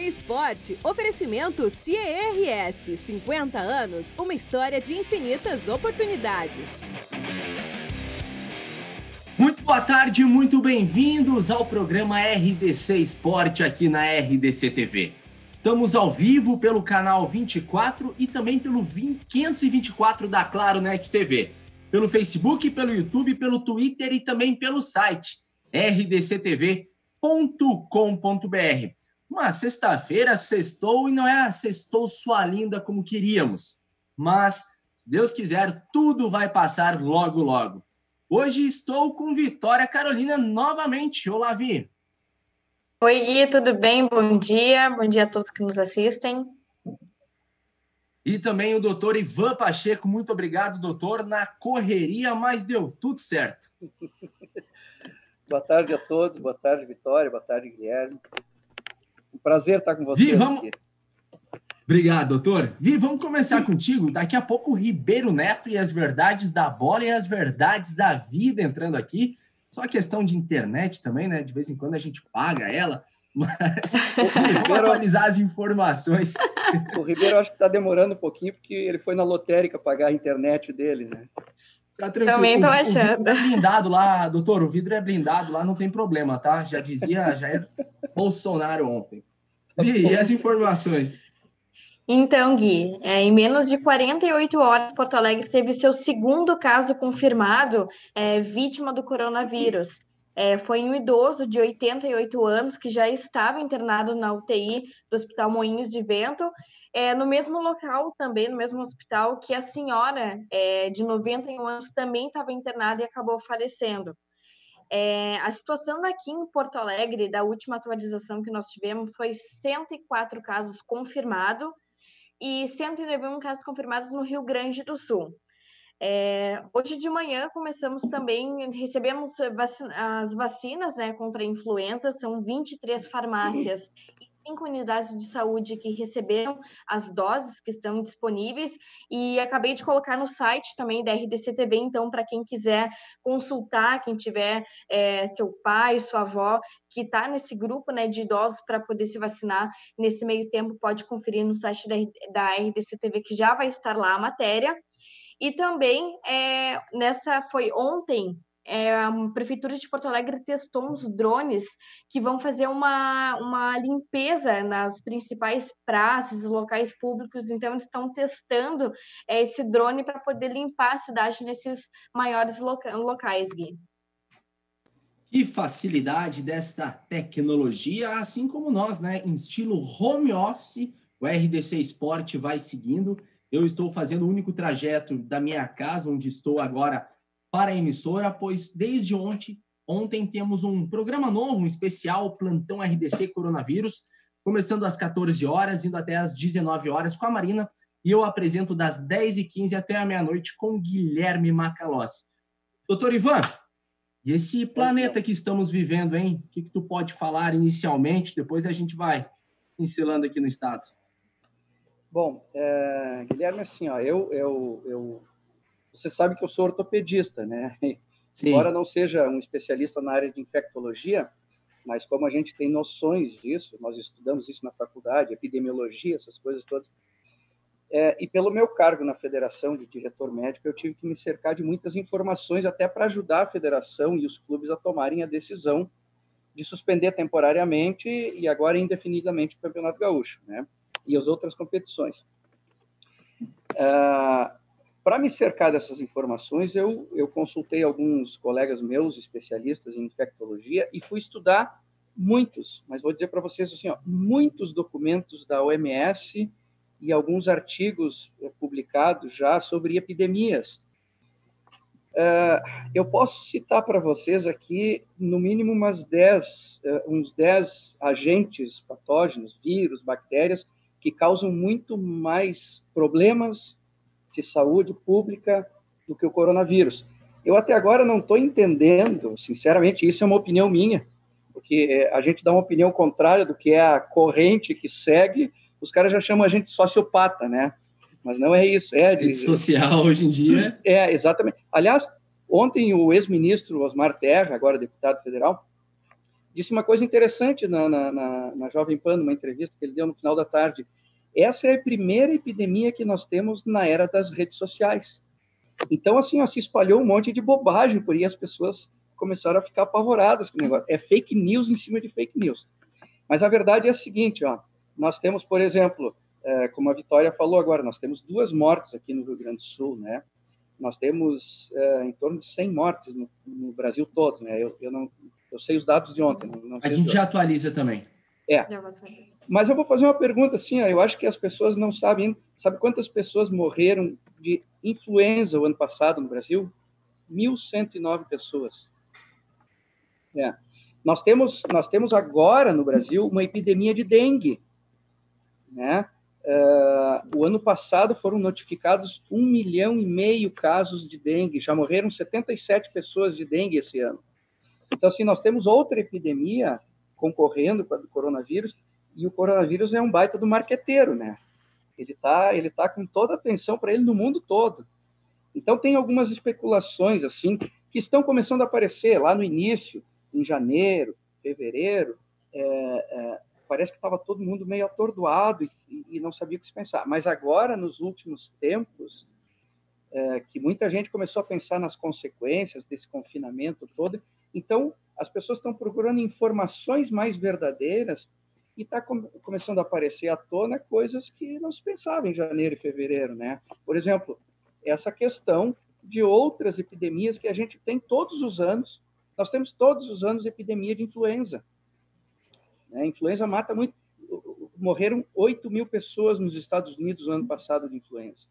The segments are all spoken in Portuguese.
Esporte, oferecimento CERS, 50 anos, uma história de infinitas oportunidades. Muito boa tarde, muito bem-vindos ao programa RDC Esporte aqui na RDC TV. Estamos ao vivo pelo canal 24 e também pelo 524 da Claro Net TV. Pelo Facebook, pelo YouTube, pelo Twitter e também pelo site rdctv.com.br. Uma sexta-feira sextou e não é a sextou sua linda como queríamos. Mas, se Deus quiser, tudo vai passar logo, logo. Hoje estou com Vitória Carolina novamente. Olá, Vi. Oi, Gui, tudo bem? Bom dia a todos que nos assistem. E também o doutor Ivan Pacheco. Muito obrigado, doutor. Na correria, mas deu tudo certo. Boa tarde a todos. Boa tarde, Vitória. Boa tarde, Guilherme. Um prazer estar com vocês aqui. Obrigado, doutor. Vi, vamos começar contigo. Daqui a pouco o Ribeiro Neto e as verdades da bola e as verdades da vida entrando aqui. Só questão de internet também, né? De vez em quando a gente paga ela, mas vamos atualizar as informações. O Ribeiro acho que está demorando um pouquinho, porque ele foi na lotérica pagar a internet dele, né? Tá tranquilo. Também tô achando. O vidro é blindado lá, doutor, o vidro é blindado lá, não tem problema, tá? Já dizia Jair Bolsonaro ontem. E as informações? Então, Gui, em menos de 48 horas, Porto Alegre teve seu segundo caso confirmado, vítima do coronavírus. Foi um idoso de 88 anos que já estava internado na UTI do Hospital Moinhos de Vento, no mesmo local também, no mesmo hospital, que a senhora de 91 anos também estava internada e acabou falecendo. A situação aqui em Porto Alegre, da última atualização que nós tivemos, foi 104 casos confirmados e 191 casos confirmados no Rio Grande do Sul. Hoje de manhã recebemos as vacinas, né, contra a influenza, são 23 farmácias e 5 unidades de saúde que receberam as doses que estão disponíveis, e acabei de colocar no site também da RDC TV, então, para quem quiser consultar, quem tiver seu pai, sua avó, que está nesse grupo, né, de idosos para poder se vacinar, nesse meio tempo pode conferir no site da RDC TV, que já vai estar lá a matéria. E também, foi ontem, a Prefeitura de Porto Alegre testou uns drones que vão fazer uma limpeza nas principais praças, locais públicos. Então, eles estão testando esse drone para poder limpar a cidade nesses maiores locais, Gui. Que facilidade desta tecnologia, assim como nós, né? Em estilo home office, o RDC Esporte vai seguindo. Eu estou fazendo o único trajeto da minha casa, onde estou agora, para a emissora, pois desde ontem temos um programa novo, um especial Plantão RDC Coronavírus, começando às 14 horas, indo até às 19 horas com a Marina, e eu apresento das 10h15 até a meia-noite com Guilherme Macalossi. Doutor Ivan, e esse planeta que estamos vivendo, hein? O que tu pode falar inicialmente? Depois a gente vai pincelando aqui no estado. Bom, Guilherme, assim, ó, você sabe que eu sou ortopedista, né? Sim. Embora não seja um especialista na área de infectologia, mas como a gente tem noções disso, nós estudamos isso na faculdade, epidemiologia, essas coisas todas, e pelo meu cargo na federação de diretor médico, eu tive que me cercar de muitas informações até para ajudar a federação e os clubes a tomarem a decisão de suspender temporariamente e agora indefinidamente o Campeonato Gaúcho, né? E as outras competições. Para me cercar dessas informações, eu consultei alguns colegas meus, especialistas em infectologia, e fui estudar muitos, mas vou dizer para vocês assim, ó, muitos documentos da OMS e alguns artigos publicados já sobre epidemias. Eu posso citar para vocês aqui, no mínimo, uns 10 agentes patógenos, vírus, bactérias, que causam muito mais problemas de saúde pública do que o coronavírus. Eu até agora não estou entendendo, sinceramente, isso é uma opinião minha, porque a gente dá uma opinião contrária do que é a corrente que segue, os caras já chamam a gente de sociopata, né? Mas não é isso. Rede social hoje em dia. Exatamente. Aliás, ontem o ex-ministro Osmar Terra, agora deputado federal, disse uma coisa interessante na Jovem Pan, numa entrevista que ele deu no final da tarde. Essa é a primeira epidemia que nós temos na era das redes sociais. Então, assim, ó, se espalhou um monte de bobagem por aí, as pessoas começaram a ficar apavoradas com o negócio. É fake news em cima de fake news. Mas a verdade é a seguinte, ó, nós temos, por exemplo, como a Vitória falou agora, nós temos 2 mortes aqui no Rio Grande do Sul, né? Nós temos em torno de 100 mortes no Brasil todo, né? Eu sei os dados de ontem. Não A gente já atualiza também. Mas eu vou fazer uma pergunta assim, ó, eu acho que as pessoas não sabem. Sabe quantas pessoas morreram de influenza o ano passado no Brasil? 1.109 pessoas. Nós temos agora no Brasil uma epidemia de dengue, né? O ano passado foram notificados 1,5 milhão casos de dengue, já morreram 77 pessoas de dengue esse ano. Então, assim, nós temos outra epidemia concorrendo com a do coronavírus, e o coronavírus é um baita do marqueteiro, né? Ele tá com toda a atenção para ele no mundo todo. Então, tem algumas especulações, assim, que estão começando a aparecer lá no início, em janeiro, fevereiro, parece que estava todo mundo meio atordoado e não sabia o que se pensar. Mas agora, nos últimos tempos, que muita gente começou a pensar nas consequências desse confinamento todo, então as pessoas estão procurando informações mais verdadeiras e está começando a aparecer à tona coisas que não se pensava em janeiro e fevereiro, né? Por exemplo, essa questão de outras epidemias que a gente tem todos os anos. Nós temos todos os anos epidemia de influenza. A influenza mata muito. Morreram 8.000 pessoas nos Estados Unidos no ano passado de influenza,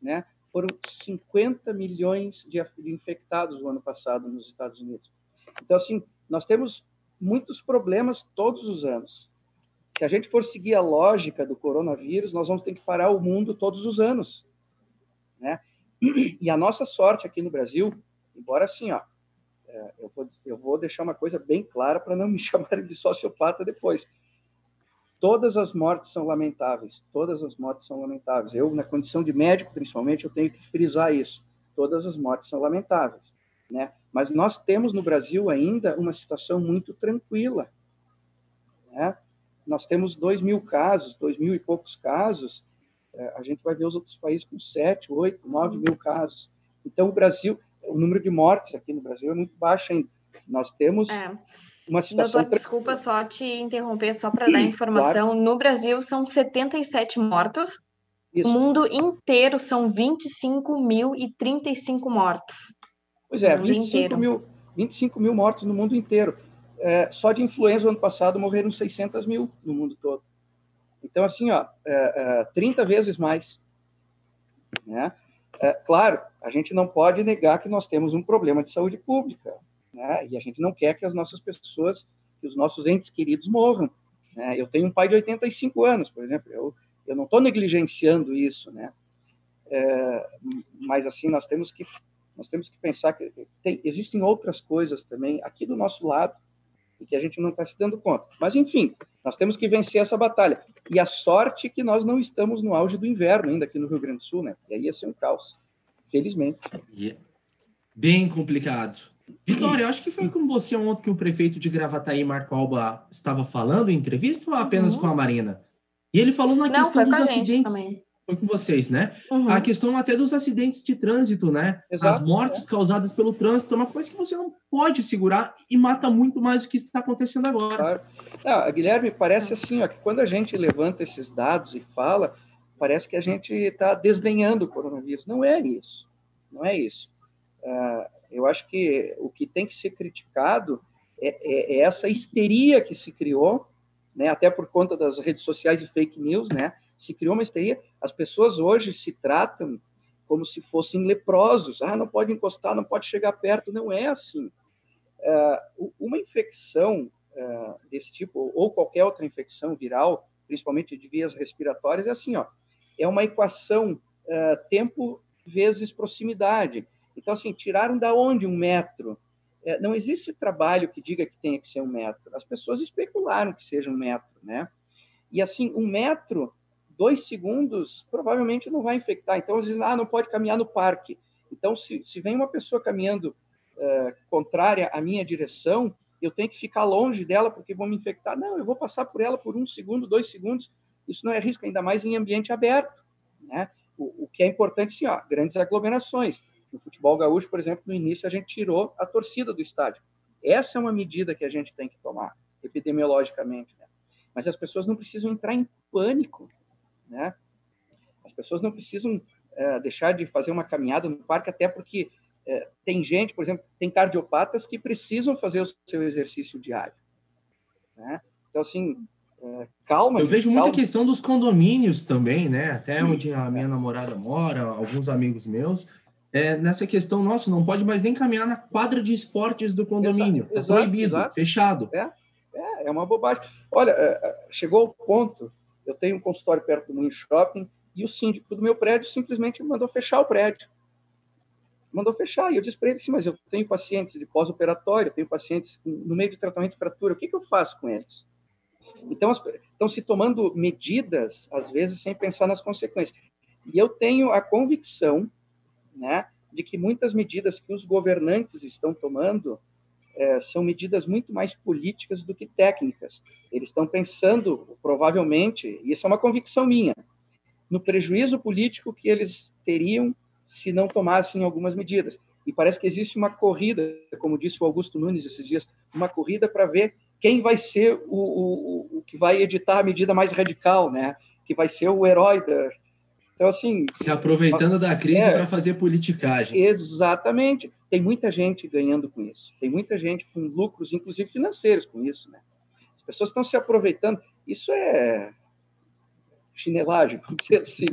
né? Foram 50 milhões de infectados no ano passado nos Estados Unidos. Então, assim, nós temos muitos problemas todos os anos. Se a gente for seguir a lógica do coronavírus, nós vamos ter que parar o mundo todos os anos, né? E a nossa sorte aqui no Brasil, embora assim, ó, eu vou deixar uma coisa bem clara para não me chamarem de sociopata depois. Todas as mortes são lamentáveis. Todas as mortes são lamentáveis. Eu, na condição de médico, principalmente, eu tenho que frisar isso. Todas as mortes são lamentáveis, né? Mas nós temos no Brasil ainda uma situação muito tranquila, né? Nós temos 2.000 casos, 2.000 e poucos casos. A gente vai ver os outros países com 7, 8, 9 mil casos. Então, o Brasil, o número de mortes aqui no Brasil é muito baixo ainda. Nós temos uma situação... Doutor, desculpa só te interromper, só para dar informação. Claro. No Brasil, são 77 mortos. Isso. No mundo inteiro, são 25.035 mortos. Pois é, 25 mil mortos no mundo inteiro. Só de influenza, no ano passado, morreram 600 mil no mundo todo. Então, assim, ó, 30 vezes mais, né? Claro, a gente não pode negar que nós temos um problema de saúde pública, né? E a gente não quer que as nossas pessoas, que os nossos entes queridos morram, né? Eu tenho um pai de 85 anos, por exemplo, eu não estou negligenciando isso, né? Mas, assim, nós temos que pensar que existem outras coisas também aqui do nosso lado, e que a gente não está se dando conta. Mas, enfim, nós temos que vencer essa batalha. E a sorte é que nós não estamos no auge do inverno ainda aqui no Rio Grande do Sul, né? E aí ia ser um caos, felizmente. Bem complicado. Vitória, eu acho que foi com você ontem que o prefeito de Gravataí, Marco Alba, estava falando em entrevista ou apenas com a Marina? E ele falou na questão dos acidentes... Também. Foi com vocês, né? A questão até dos acidentes de trânsito, né? Exato, as mortes causadas pelo trânsito é uma coisa que você não pode segurar e mata muito mais do que está acontecendo agora. Claro. Guilherme, parece assim, ó, que quando a gente levanta esses dados e fala, parece que a gente está desdenhando o coronavírus. Não é isso. Não é isso. Eu acho que o que tem que ser criticado é essa histeria que se criou, né? Até por conta das redes sociais e fake news, né? Se criou uma histeria. As pessoas hoje se tratam como se fossem leprosos. Não pode encostar, não pode chegar perto. Não é assim. Uma infecção desse tipo, ou qualquer outra infecção viral, principalmente de vias respiratórias, é assim, ó, é uma equação tempo vezes proximidade. Então, assim, tiraram da onde 1 metro? Não existe trabalho que diga que tenha que ser 1 metro. As pessoas especularam que seja 1 metro, né? E, assim, 1 metro... 2 segundos, provavelmente não vai infectar. Então, eles dizem, não pode caminhar no parque. Então, se vem uma pessoa caminhando contrária à minha direção, eu tenho que ficar longe dela porque vou me infectar. Não, eu vou passar por ela por 1 segundo, 2 segundos. Isso não é risco, ainda mais em ambiente aberto, né? O que é importante, sim, ó, grandes aglomerações. No futebol gaúcho, por exemplo, no início a gente tirou a torcida do estádio. Essa é uma medida que a gente tem que tomar, epidemiologicamente, né? Mas as pessoas não precisam entrar em pânico, né? As pessoas não precisam deixar de fazer uma caminhada no parque, até porque tem gente, por exemplo, tem cardiopatas que precisam fazer o seu exercício diário, né? Então, assim, calma. Eu vejo muita calma. questão dos condomínios também, né? Até onde a minha namorada mora, alguns amigos meus, nessa questão, nossa, não pode mais nem caminhar na quadra de esportes do condomínio. Tá proibido, fechado. É uma bobagem. Olha, chegou ao ponto, eu tenho um consultório perto do Moinho Shopping e o síndico do meu prédio simplesmente mandou fechar o prédio. Mandou fechar. E eu disse para ele assim, mas eu tenho pacientes de pós-operatório, tenho pacientes no meio de tratamento de fratura, o que eu faço com eles? Então, estão se tomando medidas, às vezes, sem pensar nas consequências. E eu tenho a convicção, né, de que muitas medidas que os governantes estão tomando são medidas muito mais políticas do que técnicas. Eles estão pensando, provavelmente, e isso é uma convicção minha, no prejuízo político que eles teriam se não tomassem algumas medidas. E parece que existe uma corrida, como disse o Augusto Nunes esses dias, uma corrida para ver quem vai ser o que vai editar a medida mais radical, né? Que vai ser o herói da... Então, assim... Se aproveitando da crise para fazer politicagem. Exatamente. Tem muita gente ganhando com isso. Tem muita gente com lucros, inclusive financeiros, com isso, né? As pessoas estão se aproveitando. Isso é chinelagem, vamos dizer assim.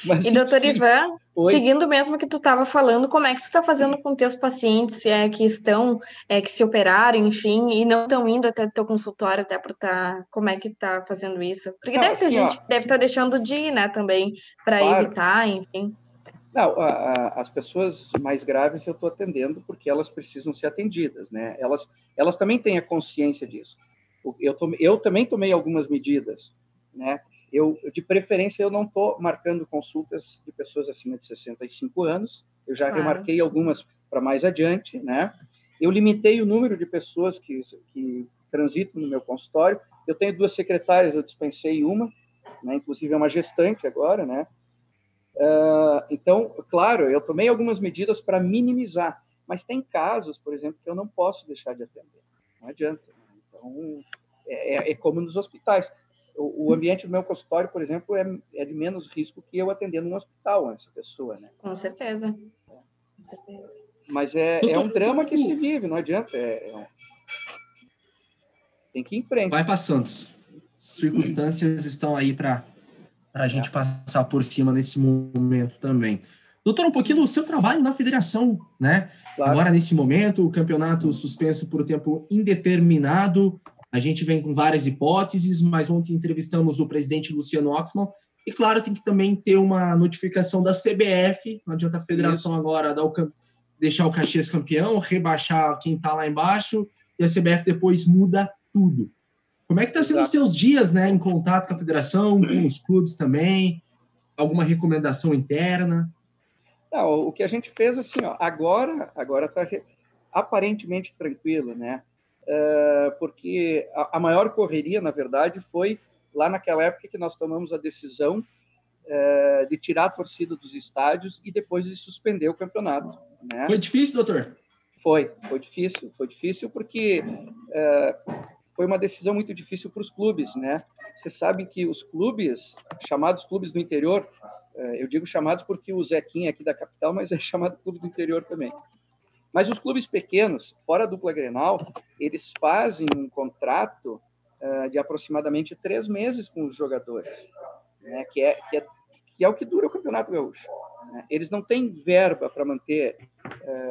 Mas, e, doutor Ivan, Oi? Seguindo mesmo que tu estava falando, como é que tu está fazendo com teus pacientes que estão, que se operaram, enfim, e não estão indo até o teu consultório até por estar, como é que tá fazendo isso? Porque deve ter gente que deve estar deixando de ir, né, também, para claro. evitar, enfim. Não, as pessoas mais graves eu estou atendendo porque elas precisam ser atendidas, né? Elas também têm a consciência disso. Eu também tomei algumas medidas, né? De preferência, eu não estou marcando consultas de pessoas acima de 65 anos. Eu já remarquei algumas para mais adiante, né? Eu limitei o número de pessoas que transitam no meu consultório. Eu tenho 2 secretárias, eu dispensei uma, né? Inclusive é uma gestante agora, né? Então, claro, eu tomei algumas medidas para minimizar, mas tem casos, por exemplo, que eu não posso deixar de atender. Não adianta. Então, é como nos hospitais. O ambiente do meu consultório, por exemplo, é de menos risco que eu atendendo num hospital, essa pessoa, né? Com certeza. Com certeza. Mas é um drama que se vive, não adianta. Tem que ir em frente. Vai passando. Circunstâncias estão aí para a gente passar por cima nesse momento também. Doutor, um pouquinho do seu trabalho na federação, né? Claro. Agora, nesse momento, o campeonato suspenso por tempo indeterminado. A gente vem com várias hipóteses, mas ontem entrevistamos o presidente Luciano Oxman. E, claro, tem que também ter uma notificação da CBF. Não adianta a federação agora deixar o Caxias campeão, rebaixar quem está lá embaixo, e a CBF depois muda tudo. Como é que está sendo os seus dias, né, em contato com a federação, com os clubes também? Alguma recomendação interna? Não, o que a gente fez, assim, ó, agora está aparentemente tranquilo, né? Porque a maior correria, na verdade, foi lá naquela época que nós tomamos a decisão de tirar a torcida dos estádios e depois de suspender o campeonato, né? Foi difícil, doutor? Foi difícil porque foi uma decisão muito difícil para os clubes, né? Você sabe que os clubes, chamados clubes do interior, eu digo chamados porque o Zequinha é aqui da capital, mas é chamado clube do interior também. Mas os clubes pequenos, fora a dupla Grenal, eles fazem um contrato de aproximadamente 3 meses com os jogadores, né? Que é o que dura o Campeonato Gaúcho, né? Eles não têm verba para manter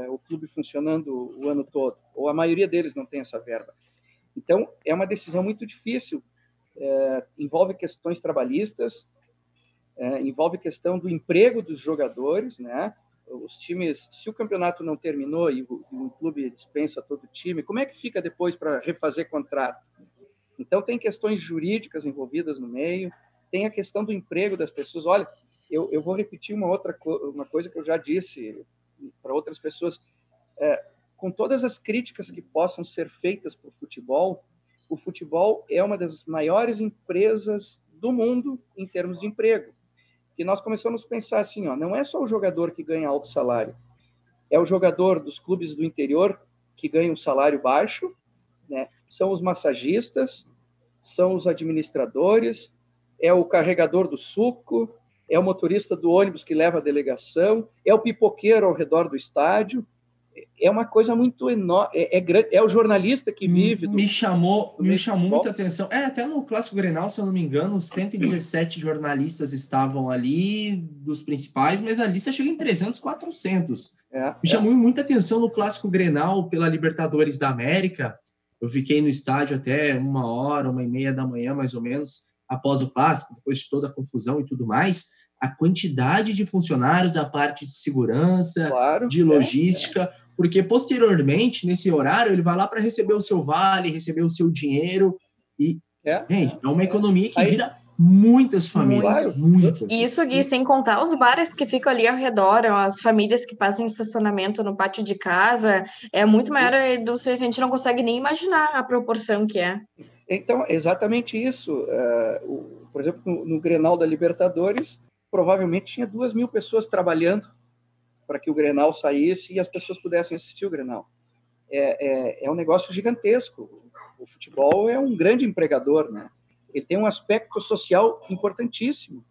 o clube funcionando o ano todo, ou a maioria deles não tem essa verba. Então, é uma decisão muito difícil, envolve questões trabalhistas, envolve questão do emprego dos jogadores, né? Os times, se o campeonato não terminou e o clube dispensa todo o time, como é que fica depois para refazer contrato? Então, tem questões jurídicas envolvidas no meio, tem a questão do emprego das pessoas. Olha, eu vou repetir uma coisa que eu já disse para outras pessoas. com todas as críticas que possam ser feitas para o futebol é uma das maiores empresas do mundo em termos de emprego. E nós começamos a pensar assim, não é só o jogador que ganha alto salário, é o jogador dos clubes do interior que ganha um salário baixo, né? São os massagistas, são os administradores, é o carregador do suco, é o motorista do ônibus que leva a delegação, é o pipoqueiro ao redor do estádio. É uma coisa muito enorme. É o jornalista que vive. Me chamou muita atenção. Até no Clássico Grenal, se eu não me engano, 117 jornalistas estavam ali, dos principais, mas a lista chega em 300, 400. Me chamou muita atenção no Clássico Grenal pela Libertadores da América. Eu fiquei no estádio até 1h, 1h30 da manhã, mais ou menos, após o Clássico, depois de toda a confusão e tudo mais. A quantidade de funcionários da parte de segurança, de logística, porque posteriormente, nesse horário, ele vai lá para receber o seu vale, receber o seu dinheiro. E, gente, é uma economia que gira muitas famílias. Muitas. Isso, Gui, sem contar os bares que ficam ali ao redor, as famílias que fazem estacionamento no pátio de casa, é muito maior do que a gente não consegue nem imaginar a proporção que é. Então, exatamente isso. Por exemplo, no Grenal da Libertadores, provavelmente tinha 2.000 pessoas trabalhando para que o Grenal saísse e as pessoas pudessem assistir o Grenal. É um negócio gigantesco. O futebol é um grande empregador, né? Ele tem um aspecto social importantíssimo.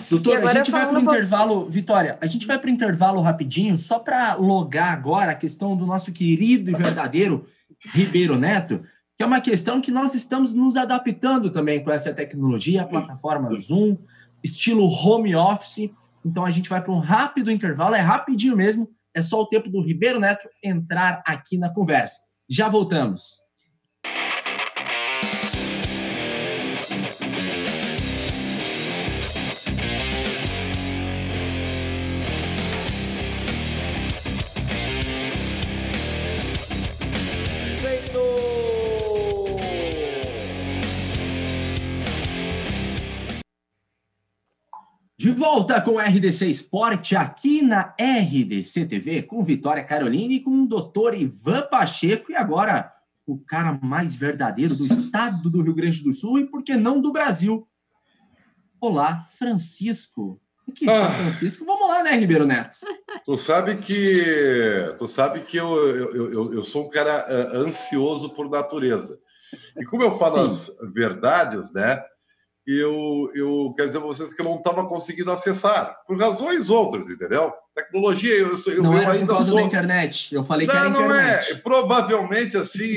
Doutor, a gente vai para o intervalo, Vitória, a gente vai para o intervalo rapidinho, só para logar agora a questão do nosso querido e verdadeiro Ribeiro Neto, que é uma questão que nós estamos nos adaptando também com essa tecnologia, a plataforma Zoom, estilo home office. Então a gente vai para um rápido intervalo, é rapidinho mesmo, é só o tempo do Ribeiro Neto entrar aqui na conversa. Já voltamos. De volta com o RDC Esporte, aqui na RDC TV, com Vitória Caroline e com o doutor Ivan Pacheco, e agora o cara mais verdadeiro do estado do Rio Grande do Sul e, por que não, do Brasil. Olá, Francisco. Aqui, Francisco, vamos lá, né, Ribeiro Neto? Tu sabe que eu sou um cara ansioso por natureza. E como eu falo as verdades, né? Eu quero dizer para vocês que eu não estava conseguindo acessar, por razões outras, entendeu? Tecnologia, não era por causa da internet, eu falei que era internet. Não é, provavelmente assim,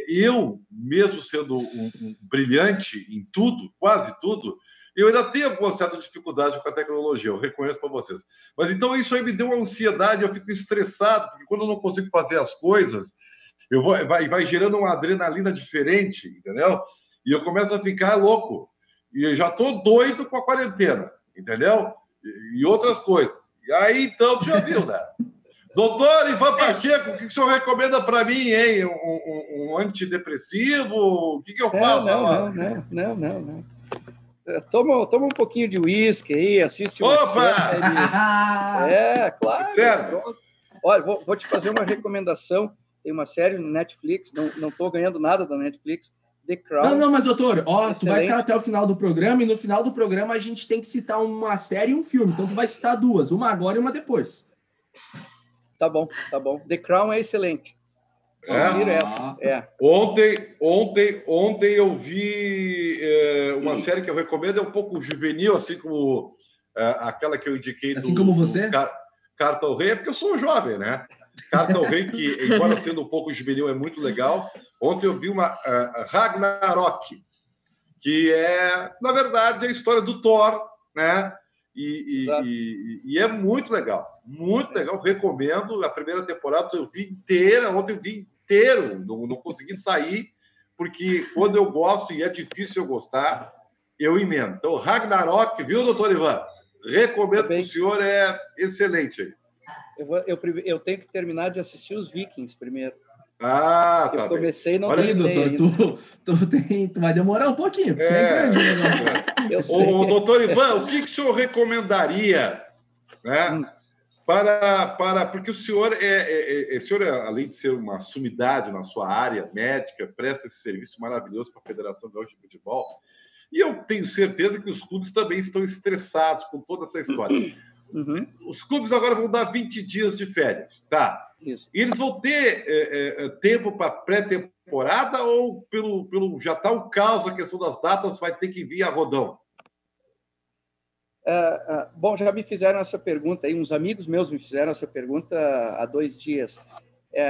eu, mesmo sendo um brilhante em tudo, quase tudo, eu ainda tenho alguma certa dificuldade com a tecnologia, eu reconheço para vocês. Mas então isso aí me deu uma ansiedade, eu fico estressado, porque quando eu não consigo fazer as coisas, vai gerando uma adrenalina diferente, entendeu? E eu começo a ficar louco. E eu já estou doido com a quarentena, entendeu? E outras coisas. E aí, então, tu já viu, né? Doutor Ivan Pacheco, o que o senhor recomenda para mim, hein? Um antidepressivo? O que eu faço? Não. Toma um pouquinho de uísque aí, assiste uma série. Claro. Sério? Olha, vou te fazer uma recomendação. Tem uma série no Netflix, não estou ganhando nada da Netflix, The Crown. Não, mas doutor, tu vai ficar até o final do programa, e no final do programa a gente tem que citar uma série e um filme. Então tu vai citar duas, uma agora e uma depois. Tá bom. The Crown é excelente. Ontem eu vi uma série que eu recomendo, é um pouco juvenil, assim como aquela que eu indiquei. Assim como você? Carta ao Rei, porque eu sou jovem, né? Carta ao Rei, que, embora sendo um pouco juvenil, é muito legal. Ontem eu vi uma Ragnarok, que é, na verdade, a história do Thor, né? E é muito legal, recomendo. A primeira temporada eu vi inteira, ontem eu vi inteiro, não consegui sair, porque quando eu gosto, e é difícil eu gostar, eu emendo. Então, Ragnarok, viu, doutor Ivan? Recomendo para o senhor, é excelente. Eu tenho que terminar de assistir os Vikings primeiro. Tá eu comecei não Olha aí, doutor, tu vai demorar um pouquinho, porque é grande o negócio. Doutor Ivan, o que o senhor recomendaria, né, Porque o senhor além de ser uma sumidade na sua área médica, presta esse serviço maravilhoso para a Federação Gaúcha de Futebol. E eu tenho certeza que os clubes também estão estressados com toda essa história. Uhum. Os clubes agora vão dar 20 dias de férias, tá? Isso. E eles vão ter tempo para pré-temporada ou já está o caos, a questão das datas vai ter que vir a rodão? Bom, já me fizeram essa pergunta aí, uns amigos meus me fizeram essa pergunta há 2 dias.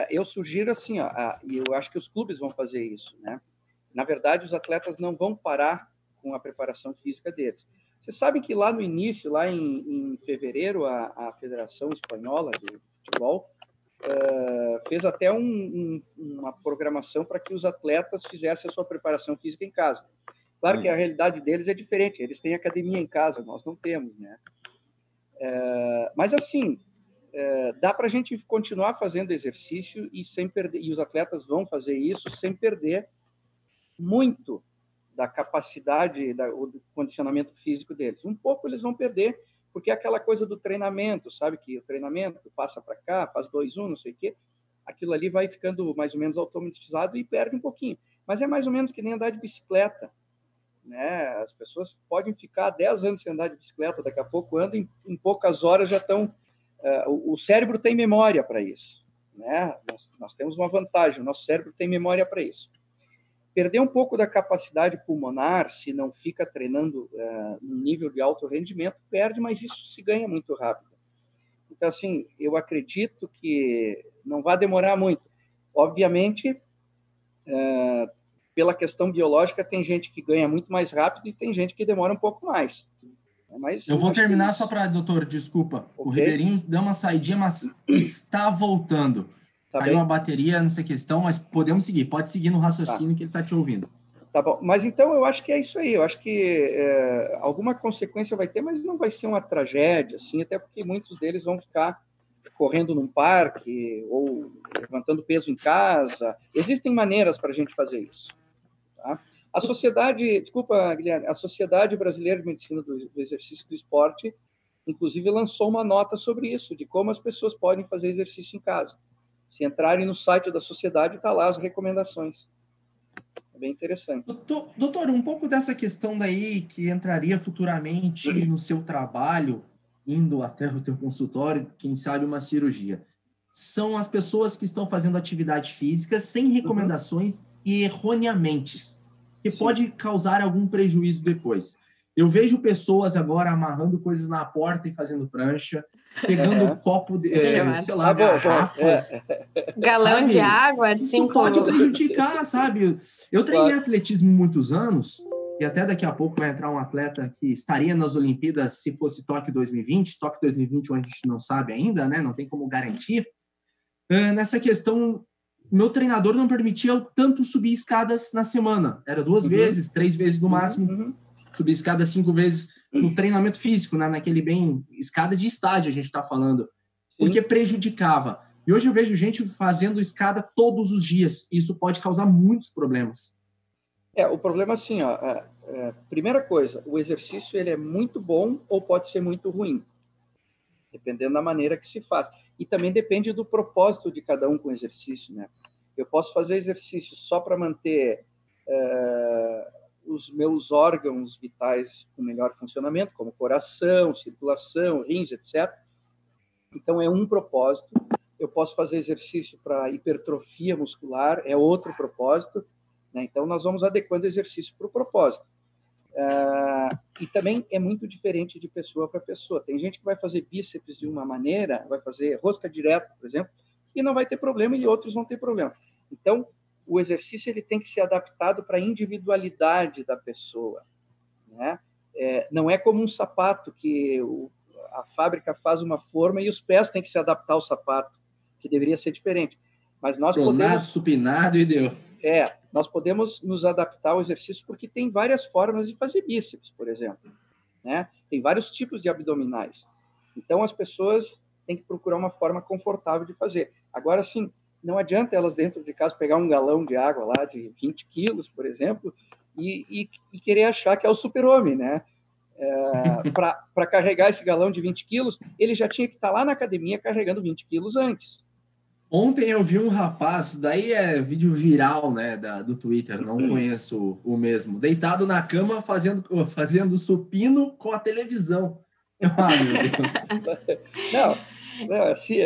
Eu sugiro assim, e eu acho que os clubes vão fazer isso, né? Na verdade, os atletas não vão parar com a preparação física deles. Você sabe que lá no início, lá em fevereiro, a Federação Espanhola de Futebol fez até uma programação para que os atletas fizessem a sua preparação física em casa. Claro que a realidade deles é diferente, eles têm academia em casa, nós não temos, né? Mas, assim, dá para a gente continuar fazendo exercício e sem perder, e os atletas vão fazer isso sem perder muito da capacidade, do condicionamento físico deles. Um pouco eles vão perder, porque é aquela coisa do treinamento, sabe? Que o treinamento passa para cá, faz 2-1, não sei o quê, aquilo ali vai ficando mais ou menos automatizado e perde um pouquinho. Mas é mais ou menos que nem andar de bicicleta, né? As pessoas podem ficar 10 anos sem andar de bicicleta, daqui a pouco andam, em poucas horas já estão... o cérebro tem memória para isso, né? Nós temos uma vantagem, o nosso cérebro tem memória para isso. Perder um pouco da capacidade pulmonar, se não fica treinando no nível de alto rendimento, perde, mas isso se ganha muito rápido. Então, assim, eu acredito que não vai demorar muito. Obviamente, pela questão biológica, tem gente que ganha muito mais rápido e tem gente que demora um pouco mais. Mas eu vou terminar só para, doutor, desculpa. Okay. O Ribeirinho deu uma saidinha, mas está voltando. Caiu a bateria nessa questão, mas podemos seguir. Pode seguir no raciocínio que ele está te ouvindo. Tá bom. Mas então eu acho que é isso aí. Eu acho que alguma consequência vai ter, mas não vai ser uma tragédia, assim, até porque muitos deles vão ficar correndo num parque ou levantando peso em casa. Existem maneiras para a gente fazer isso. Tá? A sociedade, desculpa, Guilherme, a Sociedade Brasileira de Medicina do Exercício e do Esporte, inclusive, lançou uma nota sobre isso, de como as pessoas podem fazer exercício em casa. Se entrarem no site da sociedade, está lá as recomendações. É bem interessante. Doutor, um pouco dessa questão daí que entraria futuramente no seu trabalho, indo até o teu consultório, quem sabe uma cirurgia. São as pessoas que estão fazendo atividade física sem recomendações e erroneamente, que pode causar algum prejuízo depois. Eu vejo pessoas agora amarrando coisas na porta e fazendo prancha, pegando copo de, sei lá, garrafas. Galão sabe? de água, Isso pode prejudicar, sabe? Eu treinei atletismo muitos anos, e até daqui a pouco vai entrar um atleta que estaria nas Olimpíadas se fosse Tóquio 2020. Tóquio 2021 a gente não sabe ainda, né? Não tem como garantir. Nessa questão, meu treinador não permitia eu tanto subir escadas na semana. Era 2 vezes, 3 vezes no máximo. Subir escada 5 vezes no treinamento físico, né? Naquele escada de estádio a gente está falando, porque prejudicava. E hoje eu vejo gente fazendo escada todos os dias, e isso pode causar muitos problemas. O problema assim, primeira coisa, o exercício ele é muito bom ou pode ser muito ruim, dependendo da maneira que se faz. E também depende do propósito de cada um com o exercício, né? Eu posso fazer exercício só para manter os meus órgãos vitais com melhor funcionamento, como coração, circulação, rins, etc. Então, é um propósito. Eu posso fazer exercício para hipertrofia muscular, é outro propósito, né? Então, nós vamos adequando o exercício para o propósito. E também é muito diferente de pessoa para pessoa. Tem gente que vai fazer bíceps de uma maneira, vai fazer rosca direta, por exemplo, e não vai ter problema, e outros vão ter problema. Então, o exercício ele tem que ser adaptado para a individualidade da pessoa, né? Não é como um sapato que a fábrica faz uma forma e os pés têm que se adaptar ao sapato, que deveria ser diferente. Mas nós podemos... supinado e deu. Nós podemos nos adaptar ao exercício porque tem várias formas de fazer bíceps, por exemplo, né? Tem vários tipos de abdominais. Então, as pessoas têm que procurar uma forma confortável de fazer. Agora, sim, não adianta elas dentro de casa pegar um galão de água lá de 20 quilos, por exemplo, e querer achar que é o super-homem, né? Para carregar esse galão de 20 quilos, ele já tinha que estar lá na academia carregando 20 quilos antes. Ontem eu vi um rapaz, daí é vídeo viral, né, do Twitter, não conheço o mesmo, deitado na cama fazendo supino com a televisão. Ah, meu Deus. Não, assim,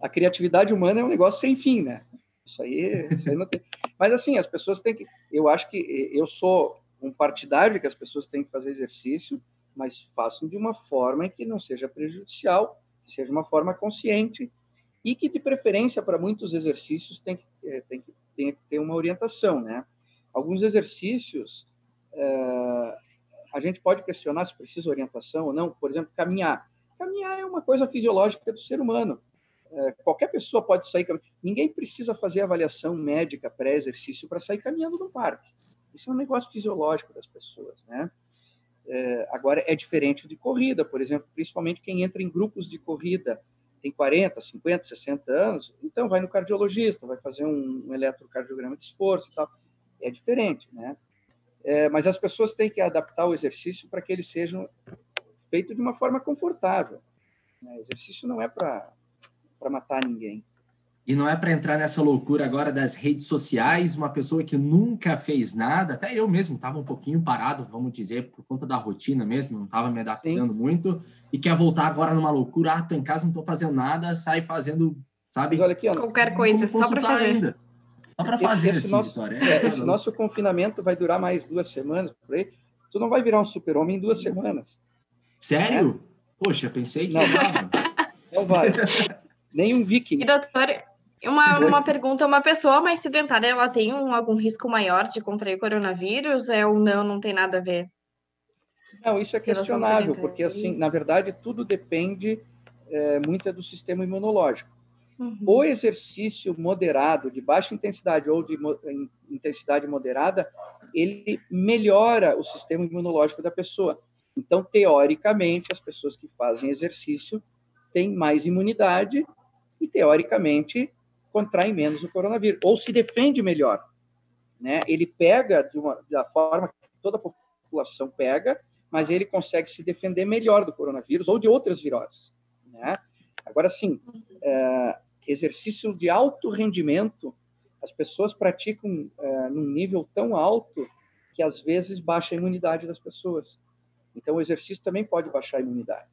a criatividade humana é um negócio sem fim, né? Isso aí não tem. Mas, assim, as pessoas têm que... Eu acho que eu sou um partidário que as pessoas têm que fazer exercício, mas façam de uma forma em que não seja prejudicial, seja uma forma consciente, e que, de preferência, para muitos exercícios, tem que ter uma orientação, né? Alguns exercícios, a gente pode questionar se precisa orientação ou não. Por exemplo, caminhar. Caminhar é uma coisa fisiológica do ser humano. Qualquer pessoa pode sair caminhando. Ninguém precisa fazer avaliação médica pré-exercício para sair caminhando no parque. Isso é um negócio fisiológico das pessoas, né? Agora, é diferente de corrida, por exemplo, principalmente quem entra em grupos de corrida, tem 40, 50, 60 anos, então vai no cardiologista, vai fazer um eletrocardiograma de esforço e tal. É diferente, né? Mas as pessoas têm que adaptar o exercício para que ele seja feito de uma forma confortável. O exercício não é para matar ninguém. E não é para entrar nessa loucura agora das redes sociais, uma pessoa que nunca fez nada, até eu mesmo estava um pouquinho parado, vamos dizer, por conta da rotina mesmo, não estava me adaptando muito, e quer voltar agora numa loucura, tô em casa, não estou fazendo nada, sai fazendo, sabe? Mas olha aqui, qualquer coisa, só para fazer. Ainda. Só para fazer esse Vitória. Esse nosso confinamento vai durar mais 2 semanas, por aí. Tu não vai virar um super-homem em 2 semanas. Sério? Poxa, pensei que não vai. Nem um viking. E, doutor, uma pergunta, uma pessoa mais sedentária, ela tem algum risco maior de contrair coronavírus ou não tem nada a ver? Não, isso é questionável, porque, assim, na verdade, tudo depende muito do sistema imunológico. Uhum. O exercício moderado, de baixa intensidade ou de intensidade moderada, ele melhora o sistema imunológico da pessoa. Então, teoricamente, as pessoas que fazem exercício têm mais imunidade e, teoricamente, contraem menos o coronavírus, ou se defende melhor, né? Ele pega da forma que toda a população pega, mas ele consegue se defender melhor do coronavírus ou de outras viroses, né? Agora, sim, exercício de alto rendimento, as pessoas praticam num nível tão alto que, às vezes, baixa a imunidade das pessoas. Então, o exercício também pode baixar a imunidade.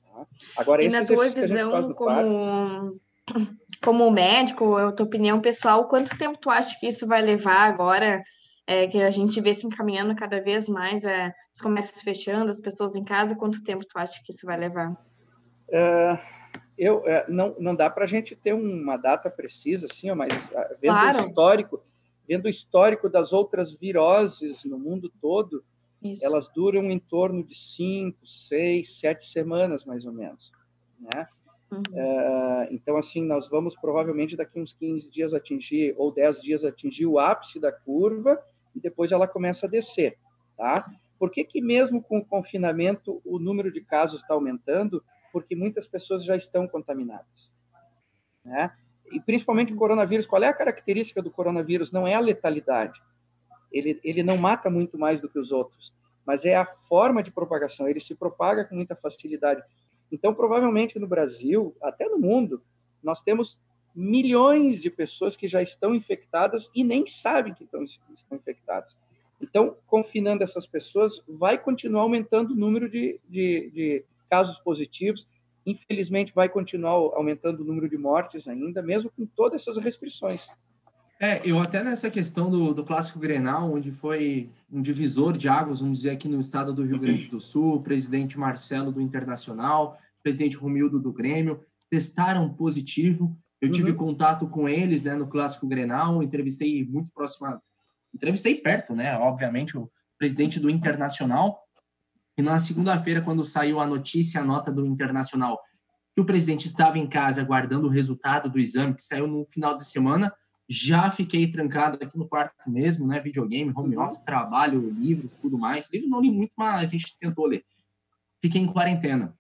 Tá? Agora, esse exercício que a gente faz no parque... Como médico, a tua opinião pessoal, quanto tempo tu acha que isso vai levar agora, que a gente vê se encaminhando cada vez mais, os comércios fechando, as pessoas em casa, quanto tempo tu acha que isso vai levar? Não dá para a gente ter uma data precisa, assim, mas vendo claro. Vendo o histórico das outras viroses no mundo todo, isso. Elas duram em torno de 5, 6, 7 semanas, mais ou menos, né? Uhum. Então, assim, nós vamos provavelmente daqui uns 15 dias atingir, ou 10 dias atingir o ápice da curva, e depois ela começa a descer, tá? Por que mesmo com o confinamento o número de casos está aumentando? Porque muitas pessoas já estão contaminadas, né? E principalmente o coronavírus. Qual é a característica do coronavírus? Não é a letalidade. Ele não mata muito mais do que os outros, mas é a forma de propagação. Ele se propaga com muita facilidade. Então, provavelmente no Brasil, até no mundo, nós temos milhões de pessoas que já estão infectadas e nem sabem que estão infectadas. Então, confinando essas pessoas, vai continuar aumentando o número de casos positivos. Infelizmente, vai continuar aumentando o número de mortes ainda, mesmo com todas essas restrições. Eu até nessa questão do Clássico Grenal, onde foi um divisor de águas, vamos dizer, aqui no estado do Rio Grande do Sul, o presidente Marcelo do Internacional, o presidente Romildo do Grêmio, testaram positivo. Eu tive contato com eles, né, no Clássico Grenal, entrevistei perto, né, obviamente, o presidente do Internacional. E na segunda-feira, quando saiu a notícia, a nota do Internacional, que o presidente estava em casa aguardando o resultado do exame, que saiu no final de semana, já fiquei trancado aqui no quarto mesmo, né? Videogame, home office, trabalho, livros, tudo mais. Livro não li muito, mas a gente tentou ler. Fiquei em quarentena.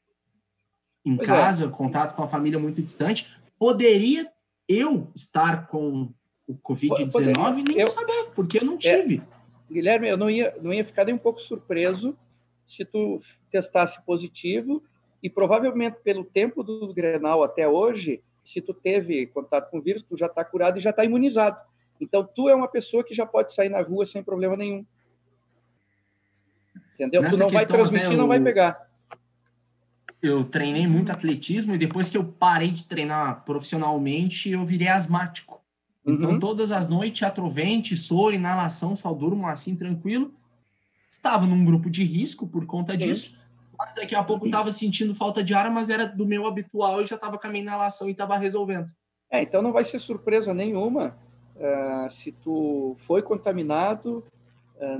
Em casa, contato com a família muito distante. Poderia eu estar com o Covid-19 e nem saber, porque eu não tive. Guilherme, eu não ia ficar nem um pouco surpreso se tu testasse positivo, e provavelmente pelo tempo do Grenal até hoje, se tu teve contato com o vírus, tu já está curado e já está imunizado. Então, tu é uma pessoa que já pode sair na rua sem problema nenhum. Entendeu? Tu não vai transmitir, não vai pegar. Eu treinei muito atletismo e depois que eu parei de treinar profissionalmente, eu virei asmático. Então, todas as noites, atrovente, soro, inalação, só durmo assim, tranquilo. Estava num grupo de risco por conta disso, mas daqui a pouco estava sentindo falta de ar, mas era do meu habitual e já estava com a minha inalação e estava resolvendo. Então não vai ser surpresa nenhuma se tu foi contaminado,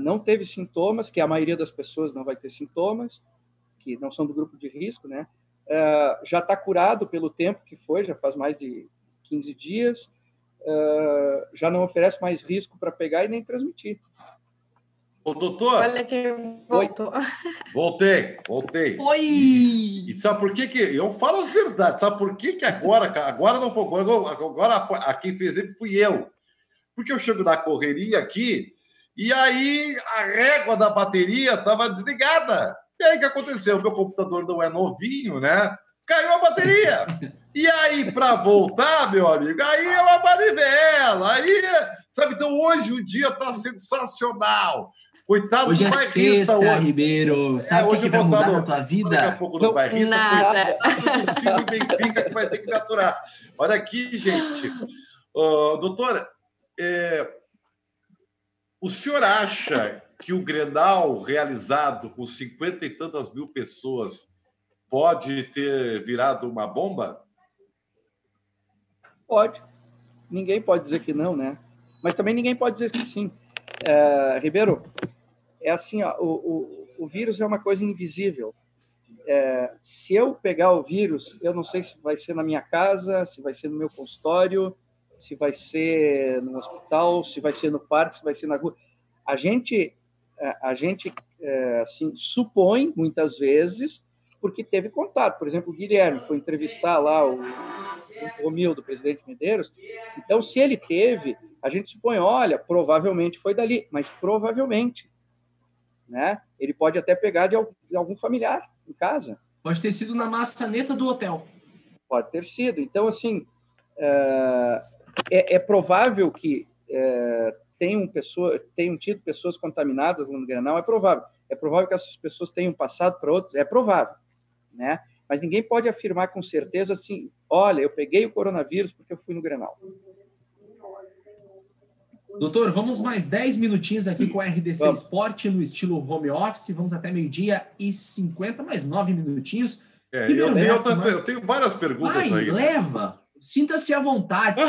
não teve sintomas, que a maioria das pessoas não vai ter sintomas, que não são do grupo de risco, né? Já está curado pelo tempo que foi, já faz mais de 15 dias, já não oferece mais risco para pegar e nem transmitir. Ô, doutor! Olha que voltou. Voltei. Oi! E sabe por que eu falo as verdades? Sabe por que agora não foi agora quem fez ele fui eu? Porque eu chego na correria aqui e aí a régua da bateria estava desligada. E aí o que aconteceu? Meu computador não é novinho, né? Caiu a bateria. E aí, para voltar, meu amigo, aí é uma manivela. Aí, sabe, então hoje o dia está sensacional. Coitado hoje do é bairrista. Sexta, Ribeiro. Sabe o que vai mudar na tua vida? Daqui a pouco no bairrista. Nada. Do Cine Benfica que vai ter que me aturar. Olha aqui, gente. Doutora, o senhor acha que o Grenal realizado com 50 e tantas mil pessoas pode ter virado uma bomba? Pode. Ninguém pode dizer que não, né? Mas também ninguém pode dizer que sim. Ribeiro, é assim, ó, o vírus é uma coisa invisível. Se eu pegar o vírus, eu não sei se vai ser na minha casa, se vai ser no meu consultório, se vai ser no hospital, se vai ser no parque, se vai ser na rua. A gente assim, supõe, muitas vezes, porque teve contato. Por exemplo, o Guilherme foi entrevistar lá o Romildo, do presidente Medeiros. Então, se ele teve, a gente supõe, olha, provavelmente foi dali, mas provavelmente, né? Ele pode até pegar de algum familiar em casa. Pode ter sido na maçaneta do hotel. Pode ter sido. Então, assim, é provável que tenham tido pessoas contaminadas no Grenal, é provável. É provável que essas pessoas tenham passado para outros, é provável, né? Mas ninguém pode afirmar com certeza assim, olha, eu peguei o coronavírus porque eu fui no Grenal. Doutor, vamos mais 10 minutinhos aqui com a RDC Sport no estilo home office. Vamos até 12h50, mais 9 minutinhos. Eu tenho várias perguntas aí. Leva! Sinta-se à vontade.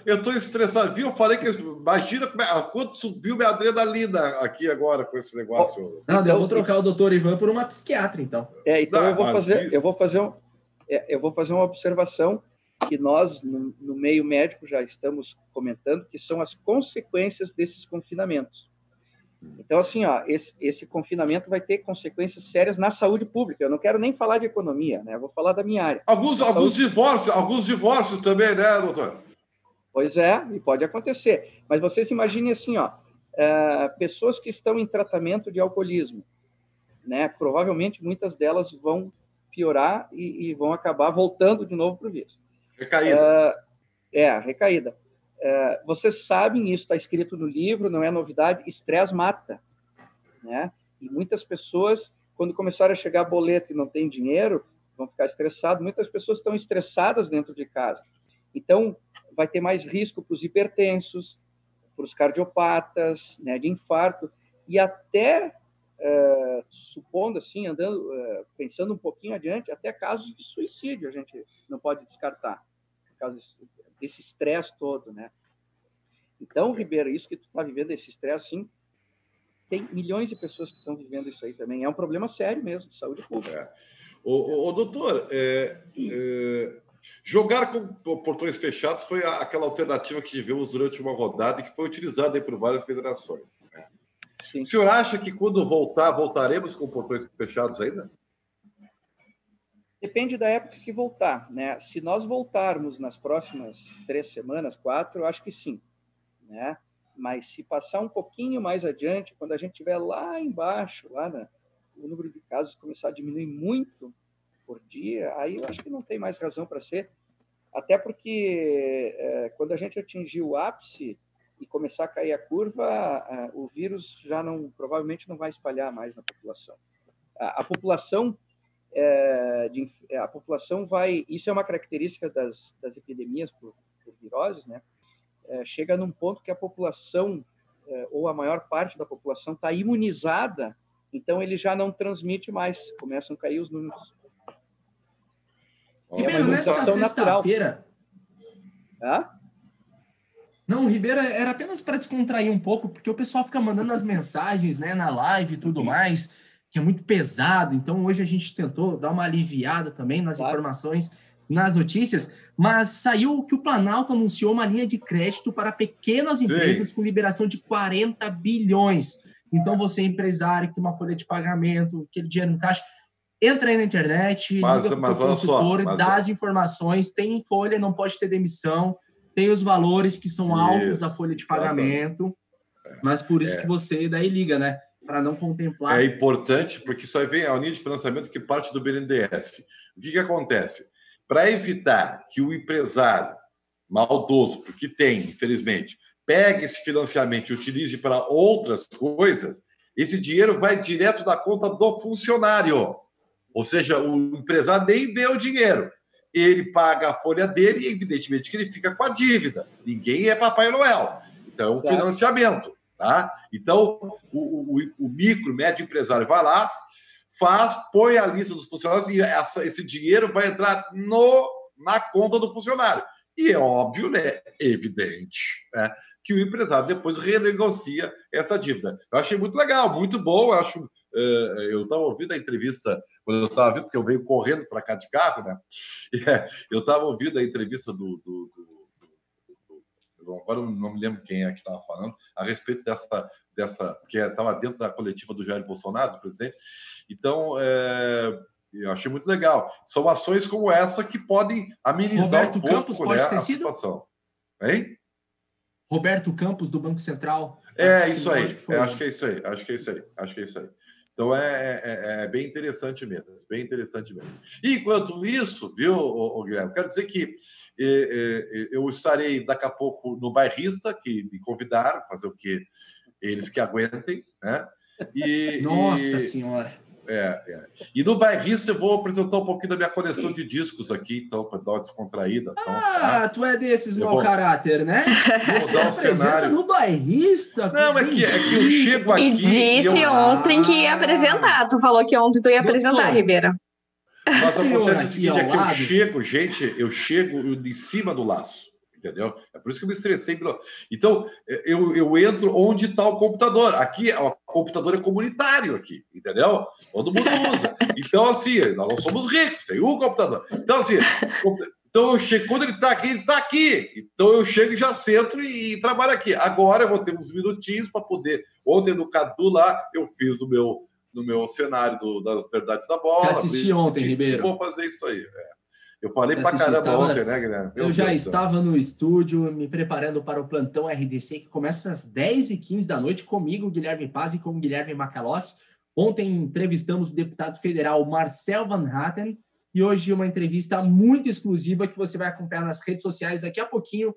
Eu estou estressado. Viu? Eu falei que... Imagina quanto subiu minha adrenalina aqui agora com esse negócio. Não, eu vou trocar o doutor Ivan por uma psiquiatra, então. Então eu vou fazer uma observação que nós, no meio médico, já estamos comentando, que são as consequências desses confinamentos. Então, assim, esse confinamento vai ter consequências sérias na saúde pública. Eu não quero nem falar de economia, né? Eu vou falar da minha área. Alguns divórcios também, né, doutor? Pois é, e pode acontecer. Mas vocês imaginem assim, pessoas que estão em tratamento de alcoolismo, né? Provavelmente muitas delas vão piorar e vão acabar voltando de novo para o vírus. Recaída. Recaída. Vocês sabem, isso está escrito no livro, não é novidade, estresse mata, né? E muitas pessoas, quando começarem a chegar boleto e não tem dinheiro, vão ficar estressados. Muitas pessoas estão estressadas dentro de casa. Então, vai ter mais risco para os hipertensos, para os cardiopatas, né, de infarto, e até, supondo assim, pensando um pouquinho adiante, até casos de suicídio a gente não pode descartar, por causa desse estresse todo, né? Então, Ribeiro, isso que tu está vivendo, esse estresse, sim, tem milhões de pessoas que estão vivendo isso aí também. É um problema sério mesmo, de saúde pública. Doutor, jogar com portões fechados foi aquela alternativa que tivemos durante uma rodada e que foi utilizada aí por várias federações. Né? Sim. O senhor acha que quando voltaremos com portões fechados ainda? Depende da época que voltar, né? Se nós voltarmos nas próximas 3 semanas, 4, eu acho que sim, né? Mas se passar um pouquinho mais adiante, quando a gente estiver lá embaixo, o número de casos começar a diminuir muito por dia, aí eu acho que não tem mais razão para ser. Até porque quando a gente atingir o ápice e começar a cair a curva, o vírus já provavelmente não vai espalhar mais na população. A população vai... Isso é uma característica das epidemias por viroses, né? Chega num ponto que a população, ou a maior parte da população, está imunizada, então ele já não transmite mais, começam a cair os números. Ribeiro, nesta sexta-feira... Não, Ribeiro, era apenas para descontrair um pouco, porque o pessoal fica mandando as mensagens, né, na live e tudo mais, que é muito pesado, então hoje a gente tentou dar uma aliviada também nas informações, nas notícias, mas saiu que o Planalto anunciou uma linha de crédito para pequenas empresas com liberação de 40 bilhões. Então, você, empresário, que tem uma folha de pagamento, aquele dinheiro no caixa, entra aí na internet, liga para o consultor, dá as informações, tem folha, não pode ter demissão, tem os valores que são altos da folha de pagamento, mas por isso que você daí liga, né? Para não contemplar. É importante, porque isso aí vem a linha de financiamento que parte do BNDES. O que acontece? Para evitar que o empresário maldoso, que tem, infelizmente, pegue esse financiamento e utilize para outras coisas, esse dinheiro vai direto da conta do funcionário. Ou seja, o empresário nem vê o dinheiro. Ele paga a folha dele e, evidentemente, que ele fica com a dívida. Ninguém é Papai Noel. Então, é um financiamento. Tá? Então, o micro, médio empresário vai lá, põe a lista dos funcionários e esse dinheiro vai entrar na conta do funcionário. E é óbvio, né? Evidente, né? Que o empresário depois renegocia essa dívida. Eu achei muito legal, muito bom. Eu estava ouvindo a entrevista, quando eu estava ouvindo, porque eu venho correndo para cá de carro, né? Eu estava ouvindo a entrevista agora não me lembro quem é que estava falando, a respeito dessa que estava dentro da coletiva do Jair Bolsonaro, do presidente. Então, eu achei muito legal. São ações como essa que podem amenizar Roberto Campos pode ter sido? Situação. Hein? Roberto Campos, do Banco Central. Isso aí. Acho que é isso aí. Então, é bem interessante mesmo. Bem interessante mesmo. E, enquanto isso, viu, Guilherme, quero dizer que eu estarei daqui a pouco no Bairrista, que me convidaram, fazer o quê? Eles que aguentem, né? Nossa Senhora! E no Bairrista eu vou apresentar um pouquinho da minha coleção de discos aqui, então, para dar uma descontraída. Então, tu é desses mau caráter, né? Você apresenta cenário no Bairrista? Não, é que eu chego aqui... E disse ontem que ia apresentar. Tu falou que ontem tu ia apresentar, Ribeiro. Mas acontece o seguinte, eu chego em cima do laço. Entendeu? É por isso que eu me estressei. Então, eu entro onde está o computador. Aqui, o computador é comunitário aqui, entendeu? Todo mundo usa. Então, assim, nós não somos ricos, tem um computador. Então, assim, eu chego, quando ele está aqui. Então, eu chego e já sento e trabalho aqui. Agora, eu vou ter uns minutinhos para poder... Ontem, no Cadu lá, eu fiz no meu cenário das Verdades da Bola. Eu assisti ontem, Ribeiro. Vou fazer isso aí, Eu falei pra caramba ontem, né, Guilherme? Eu já estava no estúdio me preparando para o plantão RDC, que começa às 10h15 da noite, comigo, Guilherme Paz, e com o Guilherme Macalossi. Ontem entrevistamos o deputado federal Marcel Van Hatten, e hoje uma entrevista muito exclusiva que você vai acompanhar nas redes sociais daqui a pouquinho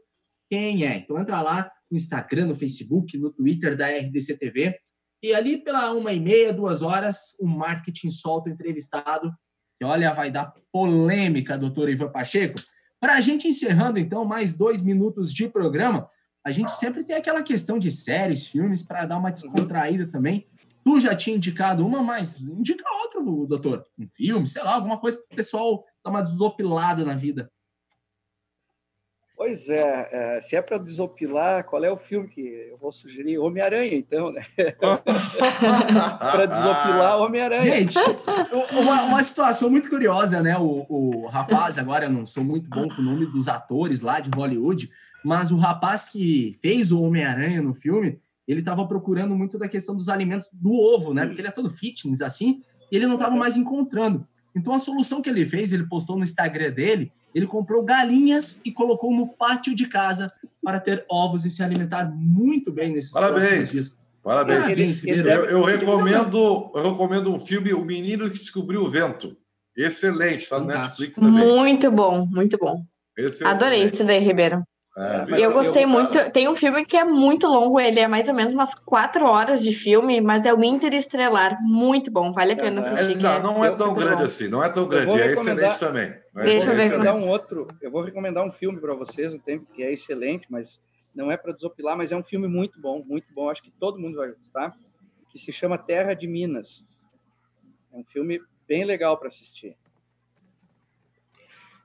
quem é. Então entra lá no Instagram, no Facebook, no Twitter da RDC TV, e ali pela 1h30, 2h, o Marketing solta o entrevistado. E olha, vai dar polêmica, doutor Ivan Pacheco. Para a gente encerrando, então, mais 2 minutos de programa, a gente sempre tem aquela questão de séries, filmes, para dar uma descontraída também. Tu já tinha indicado uma, mas indica outra, doutor. Um filme, sei lá, alguma coisa para o pessoal dar uma desopilada na vida. Pois se é para desopilar, qual é o filme que eu vou sugerir? Homem-Aranha, então, né? Para desopilar, Homem-Aranha. Gente, uma situação muito curiosa, né? O rapaz, agora eu não sou muito bom com o nome dos atores lá de Hollywood, mas o rapaz que fez o Homem-Aranha no filme, ele estava procurando muito da questão dos alimentos do ovo, né? Porque ele é todo fitness, assim, e ele não estava mais encontrando. Então, a solução que ele fez, ele postou no Instagram dele, ele comprou galinhas e colocou no pátio de casa para ter ovos e se alimentar muito bem nesses próximos dias. Parabéns. Eu recomendo um filme, O Menino que Descobriu o Vento. Excelente, está no Netflix também. Muito bom, muito bom. Adorei isso daí, Ribeiro. Eu gostei muito. Tem um filme que é muito longo, ele é mais ou menos umas 4 horas de filme, mas é o Interestelar. Muito bom, vale a pena assistir. Não é tão grande assim, não é tão grande, é excelente também. Deixa eu ver. Eu vou recomendar um filme para vocês, um tempo que é excelente, mas não é para desopilar, mas é um filme muito bom, acho que todo mundo vai gostar, que se chama Terra de Minas. É um filme bem legal para assistir.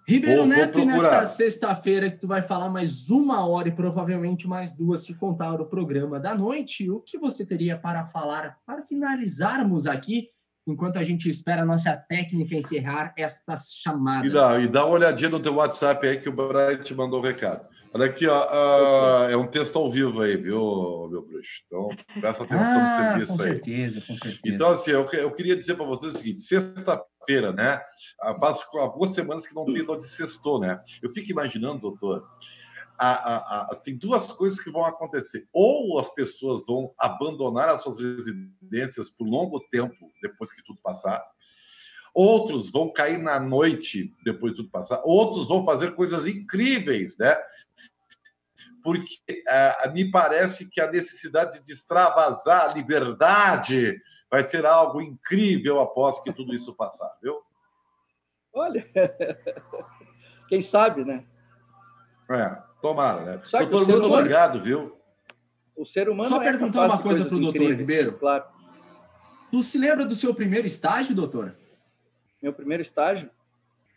Ribeiro Neto, e nesta sexta-feira que tu vai falar mais 1 hora e provavelmente mais 2 se contar o programa da noite, o que você teria para falar, para finalizarmos aqui, enquanto a gente espera a nossa técnica encerrar esta chamada? E dá uma olhadinha no teu WhatsApp aí que o Brian te mandou um recado. Olha aqui, ó, é um texto ao vivo aí, viu, meu bruxo? Então, presta atenção no serviço com aí. Com certeza. Então, assim, eu queria dizer para vocês o seguinte, sexta-feira, né? Há 2 semanas que não tem tal de sextou, né? Eu fico imaginando, doutor, tem 2 coisas que vão acontecer. Ou as pessoas vão abandonar as suas residências por longo tempo, depois que tudo passar. Outros vão cair na noite, depois de tudo passar. Outros vão fazer coisas incríveis, né? Porque me parece que a necessidade de extravasar a liberdade vai ser algo incrível após que tudo isso passar, viu? Olha, quem sabe, né? Tomara, né? Sabe, doutor, muito obrigado, viu? O ser humano só perguntar uma coisa para o doutor Ribeiro. Claro. Tu se lembra do seu primeiro estágio, doutor? Meu primeiro estágio?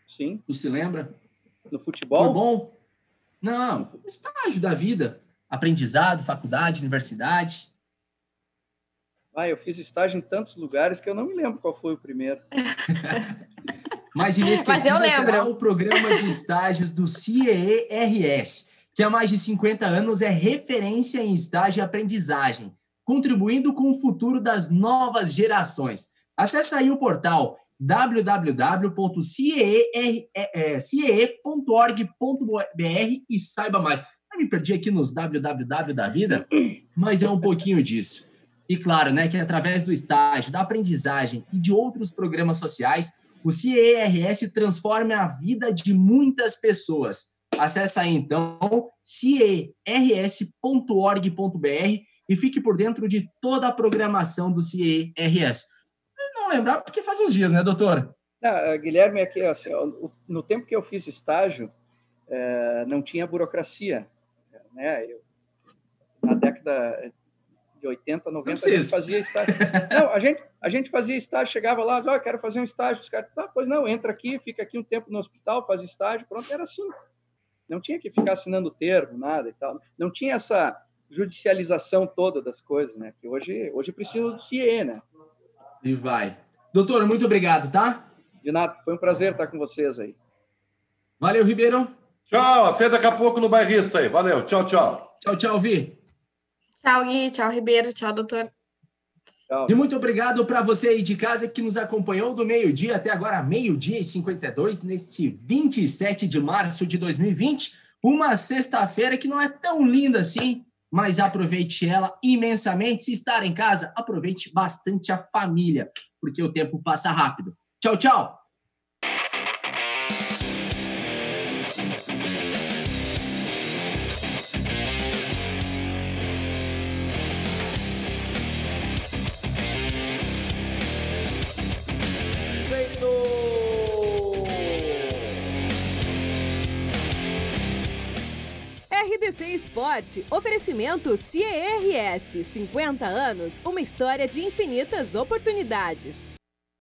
Sim. Tu se lembra? No futebol? Foi bom? Não, estágio da vida. Aprendizado, faculdade, universidade. Eu fiz estágio em tantos lugares que eu não me lembro qual foi o primeiro. Mas inesquecível será o programa de estágios do CIEE-RS, que há mais de 50 anos é referência em estágio e aprendizagem, contribuindo com o futuro das novas gerações. Acesse aí o portal www.ciee.org.br e saiba mais. Eu me perdi aqui nos www da vida, mas é um pouquinho disso. E claro, né, que através do estágio, da aprendizagem e de outros programas sociais, o CIEE-RS transforma a vida de muitas pessoas. Acesse aí, então, ciers.org.br e fique por dentro de toda a programação do CIEE-RS. Não lembrar, porque faz uns dias, né, doutor? Guilherme, aqui, assim, no tempo que eu fiz estágio, não tinha burocracia. Né? Na década de 80, 90, a gente fazia estágio. Não, a gente fazia estágio, chegava lá, quero fazer um estágio. Os caras, pois não, entra aqui, fica aqui um tempo no hospital, faz estágio, pronto, era assim. Não tinha que ficar assinando termo, nada e tal. Não tinha essa judicialização toda das coisas, né? Que hoje precisa do CIE, né? E vai. Doutor, muito obrigado, tá? De nada, foi um prazer estar com vocês aí. Valeu, Ribeiro. Tchau, até daqui a pouco no Bairrista aí. Valeu, tchau, tchau. Tchau, Vi. Tchau, Gui, tchau, Ribeiro, tchau, doutor. Tchau. E muito obrigado para você aí de casa que nos acompanhou do meio-dia até agora, 12:52, neste 27 de março de 2020. Uma sexta-feira que não é tão linda assim, mas aproveite ela imensamente. Se estar em casa, aproveite bastante a família, porque o tempo passa rápido. Tchau, tchau! RDC Esporte, oferecimento CIEE-RS, 50 anos, uma história de infinitas oportunidades.